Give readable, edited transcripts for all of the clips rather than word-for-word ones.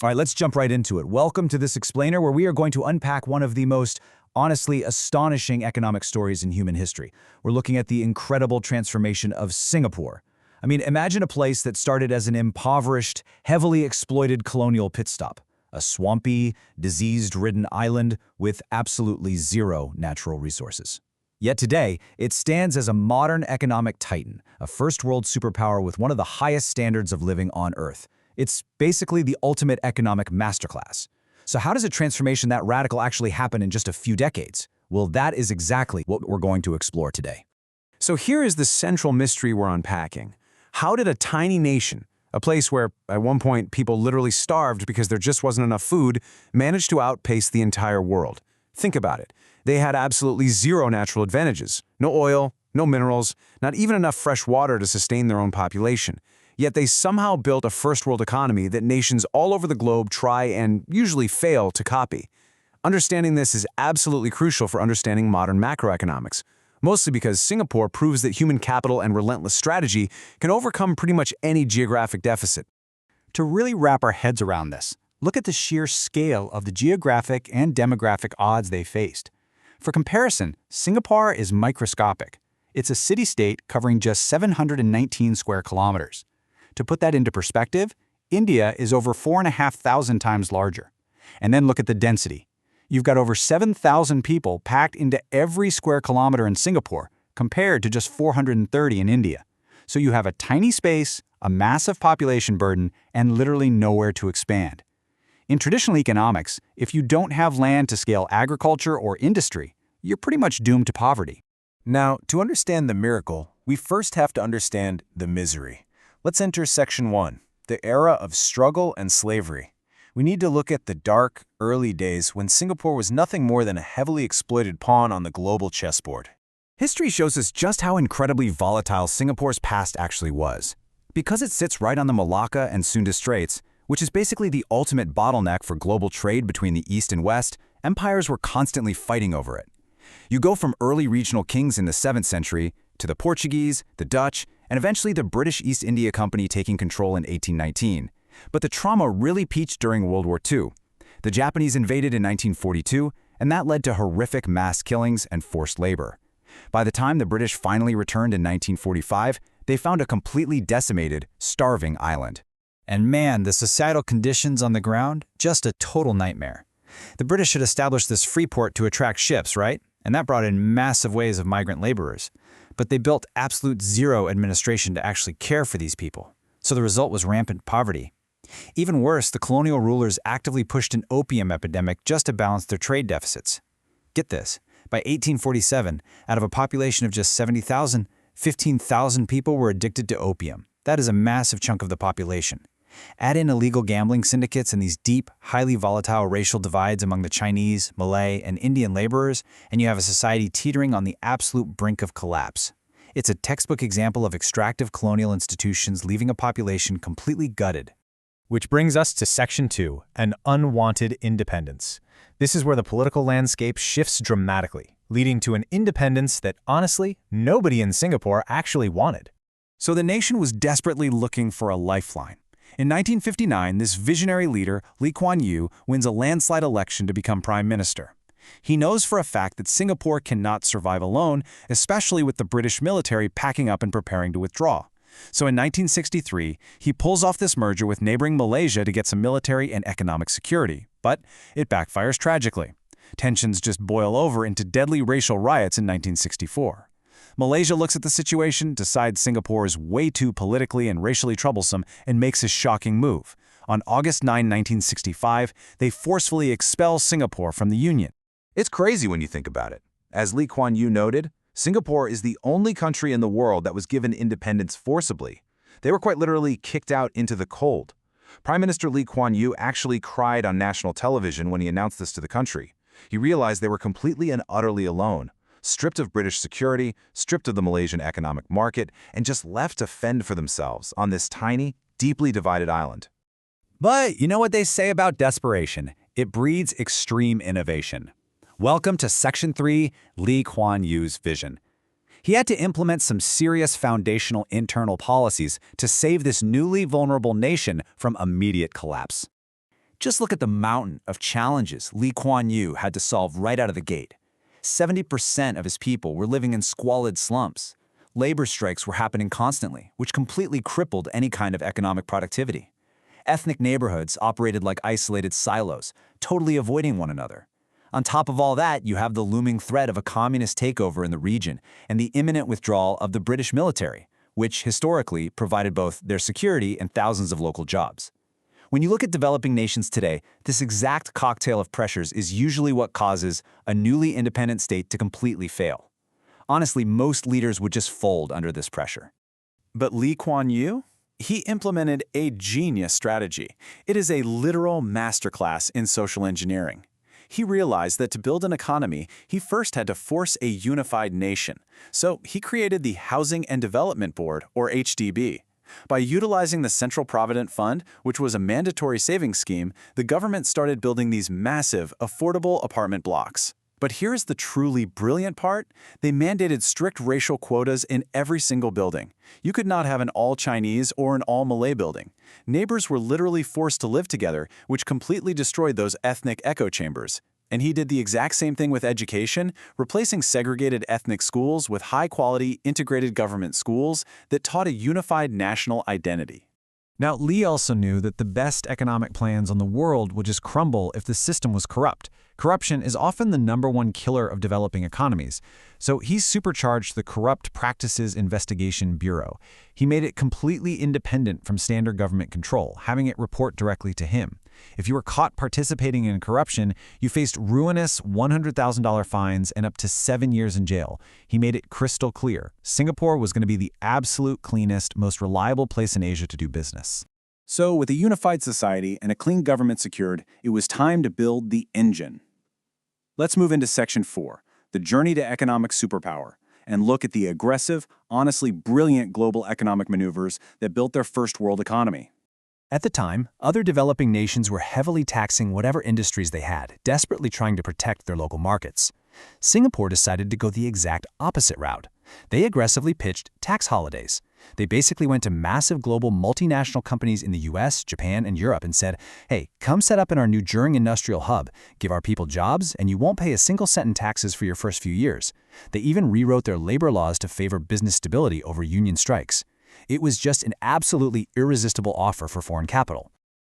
All right, let's jump right into it. Welcome to this explainer where we are going to unpack one of the most honestly astonishing economic stories in human history. We're looking at the incredible transformation of Singapore. I mean, imagine a place that started as an impoverished, heavily exploited colonial pit stop, a swampy, disease-ridden island with absolutely zero natural resources. Yet today, it stands as a modern economic titan, a first-world superpower with one of the highest standards of living on Earth. It's basically the ultimate economic masterclass. So how does a transformation that radical actually happen in just a few decades? Well, that is exactly what we're going to explore today. So here is the central mystery we're unpacking. How did a tiny nation, a place where at one point people literally starved because there just wasn't enough food, manage to outpace the entire world? Think about it. They had absolutely zero natural advantages. No oil, no minerals, not even enough fresh water to sustain their own population. Yet they somehow built a first-world economy that nations all over the globe try and usually fail to copy. Understanding this is absolutely crucial for understanding modern macroeconomics, mostly because Singapore proves that human capital and relentless strategy can overcome pretty much any geographic deficit. To really wrap our heads around this, look at the sheer scale of the geographic and demographic odds they faced. For comparison, Singapore is microscopic. It's a city-state covering just 719 square kilometers. To put that into perspective, India is over 4,500 times larger. And then look at the density. You've got over 7,000 people packed into every square kilometer in Singapore, compared to just 430 in India. So you have a tiny space, a massive population burden, and literally nowhere to expand. In traditional economics, if you don't have land to scale agriculture or industry, you're pretty much doomed to poverty. Now, to understand the miracle, we first have to understand the misery. Let's enter Section 1, the era of struggle and slavery. We need to look at the dark, early days when Singapore was nothing more than a heavily exploited pawn on the global chessboard. History shows us just how incredibly volatile Singapore's past actually was. Because it sits right on the Malacca and Sunda Straits, which is basically the ultimate bottleneck for global trade between the East and West, empires were constantly fighting over it. You go from early regional kings in the 7th century to the Portuguese, the Dutch, and eventually the British East India Company taking control in 1819. But the trauma really peaked during World War II. The Japanese invaded in 1942, and that led to horrific mass killings and forced labor. By the time the British finally returned in 1945, they found a completely decimated, starving island. And man, the societal conditions on the ground, just a total nightmare. The British had established this free port to attract ships, right? And that brought in massive waves of migrant laborers. But they built absolute zero administration to actually care for these people. So the result was rampant poverty. Even worse, the colonial rulers actively pushed an opium epidemic just to balance their trade deficits. Get this, by 1847, out of a population of just 70,000, 15,000 people were addicted to opium. That is a massive chunk of the population. Add in illegal gambling syndicates and these deep, highly volatile racial divides among the Chinese, Malay, and Indian laborers, and you have a society teetering on the absolute brink of collapse. It's a textbook example of extractive colonial institutions leaving a population completely gutted. Which brings us to Section 2, an unwanted independence. This is where the political landscape shifts dramatically, leading to an independence that, honestly, nobody in Singapore actually wanted. So the nation was desperately looking for a lifeline. In 1959, this visionary leader, Lee Kuan Yew, wins a landslide election to become prime minister. He knows for a fact that Singapore cannot survive alone, especially with the British military packing up and preparing to withdraw. So in 1963, he pulls off this merger with neighboring Malaysia to get some military and economic security. But it backfires tragically. Tensions just boil over into deadly racial riots in 1964. Malaysia looks at the situation, decides Singapore is way too politically and racially troublesome, and makes a shocking move. On August 9, 1965, they forcefully expel Singapore from the Union. It's crazy when you think about it. As Lee Kuan Yew noted, Singapore is the only country in the world that was given independence forcibly. They were quite literally kicked out into the cold. Prime Minister Lee Kuan Yew actually cried on national television when he announced this to the country. He realized they were completely and utterly alone, stripped of British security, stripped of the Malaysian economic market, and just left to fend for themselves on this tiny, deeply divided island. But you know what they say about desperation? It breeds extreme innovation. Welcome to Section 3, Lee Kuan Yew's vision. He had to implement some serious foundational internal policies to save this newly vulnerable nation from immediate collapse. Just look at the mountain of challenges Lee Kuan Yew had to solve right out of the gate. 70% of his people were living in squalid slums. Labor strikes were happening constantly, which completely crippled any kind of economic productivity. Ethnic neighborhoods operated like isolated silos, totally avoiding one another. On top of all that, you have the looming threat of a communist takeover in the region and the imminent withdrawal of the British military, which historically provided both their security and thousands of local jobs. When you look at developing nations today, this exact cocktail of pressures is usually what causes a newly independent state to completely fail. Honestly, most leaders would just fold under this pressure. But Lee Kuan Yew? He implemented a genius strategy. It is a literal masterclass in social engineering. He realized that to build an economy, he first had to force a unified nation. So he created the Housing and Development Board, or HDB. By utilizing the Central Provident Fund, which was a mandatory savings scheme, the government started building these massive, affordable apartment blocks. But here's the truly brilliant part. They mandated strict racial quotas in every single building. You could not have an all-Chinese or an all-Malay building. Neighbors were literally forced to live together, which completely destroyed those ethnic echo chambers. And he did the exact same thing with education, replacing segregated ethnic schools with high-quality, integrated government schools that taught a unified national identity. Now, Lee also knew that the best economic plans on the world would just crumble if the system was corrupt. Corruption is often the #1 killer of developing economies. So he supercharged the Corrupt Practices Investigation Bureau. He made it completely independent from standard government control, having it report directly to him. If you were caught participating in corruption, you faced ruinous $100,000 fines and up to 7 years in jail. He made it crystal clear. Singapore was going to be the absolute cleanest, most reliable place in Asia to do business. So, with a unified society and a clean government secured, it was time to build the engine. Let's move into Section 4, the journey to economic superpower, and look at the aggressive, honestly brilliant global economic maneuvers that built their first world economy. At the time, other developing nations were heavily taxing whatever industries they had, desperately trying to protect their local markets. Singapore decided to go the exact opposite route. They aggressively pitched tax holidays. They basically went to massive global multinational companies in the US, Japan, and Europe and said, hey, come set up in our new Zhuhai industrial hub, give our people jobs, and you won't pay a single cent in taxes for your first few years. They even rewrote their labor laws to favor business stability over union strikes. It was just an absolutely irresistible offer for foreign capital.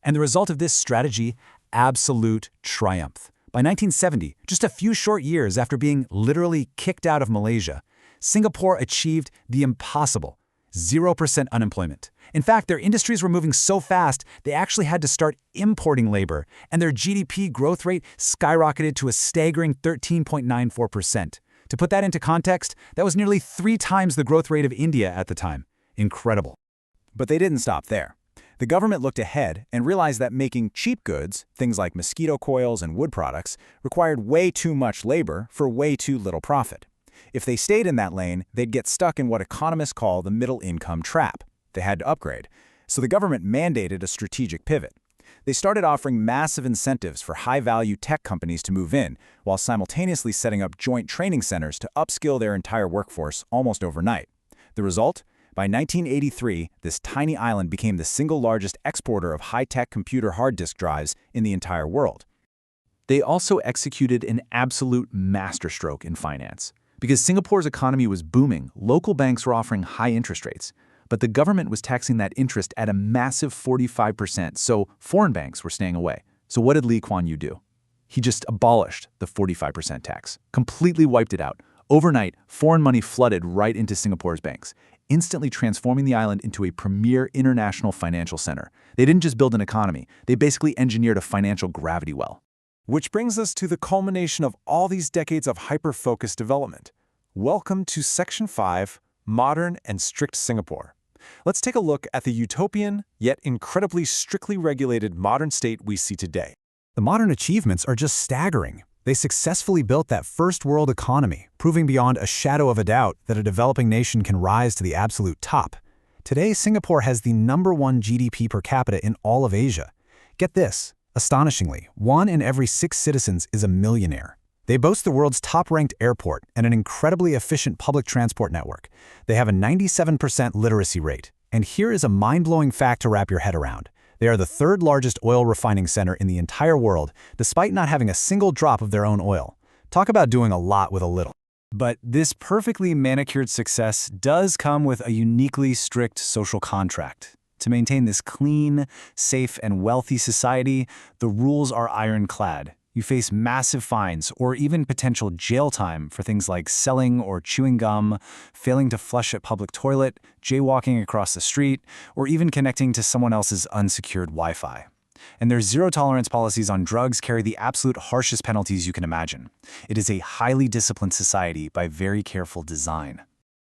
And the result of this strategy? Absolute triumph. By 1970, just a few short years after being literally kicked out of Malaysia, Singapore achieved the impossible: 0% unemployment. In fact, their industries were moving so fast, they actually had to start importing labor, and their GDP growth rate skyrocketed to a staggering 13.94%. To put that into context, that was nearly 3 times the growth rate of India at the time. Incredible. But they didn't stop there. The government looked ahead and realized that making cheap goods, things like mosquito coils and wood products, required way too much labor for way too little profit. If they stayed in that lane, they'd get stuck in what economists call the middle-income trap. They had to upgrade. So the government mandated a strategic pivot. They started offering massive incentives for high-value tech companies to move in, while simultaneously setting up joint training centers to upskill their entire workforce almost overnight. The result? By 1983, this tiny island became the single largest exporter of high-tech computer hard disk drives in the entire world. They also executed an absolute masterstroke in finance. Because Singapore's economy was booming, local banks were offering high interest rates. But the government was taxing that interest at a massive 45%, so foreign banks were staying away. So what did Lee Kuan Yew do? He just abolished the 45% tax, completely wiped it out. Overnight, foreign money flooded right into Singapore's banks, instantly transforming the island into a premier international financial center. They didn't just build an economy, they basically engineered a financial gravity well. Which brings us to the culmination of all these decades of hyper-focused development. Welcome to Section 5, Modern and Strict Singapore. Let's take a look at the utopian, yet incredibly strictly regulated modern state we see today. The modern achievements are just staggering. They successfully built that first world economy, proving beyond a shadow of a doubt that a developing nation can rise to the absolute top. Today, Singapore has the #1 GDP per capita in all of Asia. Get this, astonishingly, 1 in every 6 citizens is a millionaire. They boast the world's top-ranked airport and an incredibly efficient public transport network. They have a 97% literacy rate. And here is a mind-blowing fact to wrap your head around. They are the third largest oil refining center in the entire world, despite not having a single drop of their own oil. Talk about doing a lot with a little. But this perfectly manicured success does come with a uniquely strict social contract. To maintain this clean, safe, and wealthy society, the rules are ironclad. You face massive fines or even potential jail time for things like selling or chewing gum, failing to flush a public toilet, jaywalking across the street, or even connecting to someone else's unsecured Wi-Fi. And their zero-tolerance policies on drugs carry the absolute harshest penalties you can imagine. It is a highly disciplined society by very careful design.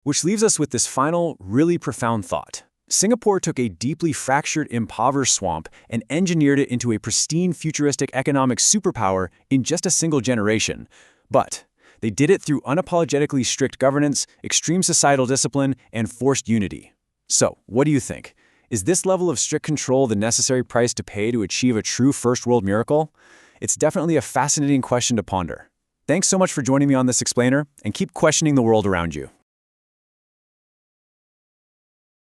Which leaves us with this final, really profound thought. Singapore took a deeply fractured, impoverished swamp and engineered it into a pristine, futuristic economic superpower in just a single generation. But they did it through unapologetically strict governance, extreme societal discipline, and forced unity. So, what do you think? Is this level of strict control the necessary price to pay to achieve a true first-world miracle? It's definitely a fascinating question to ponder. Thanks so much for joining me on this explainer, and keep questioning the world around you.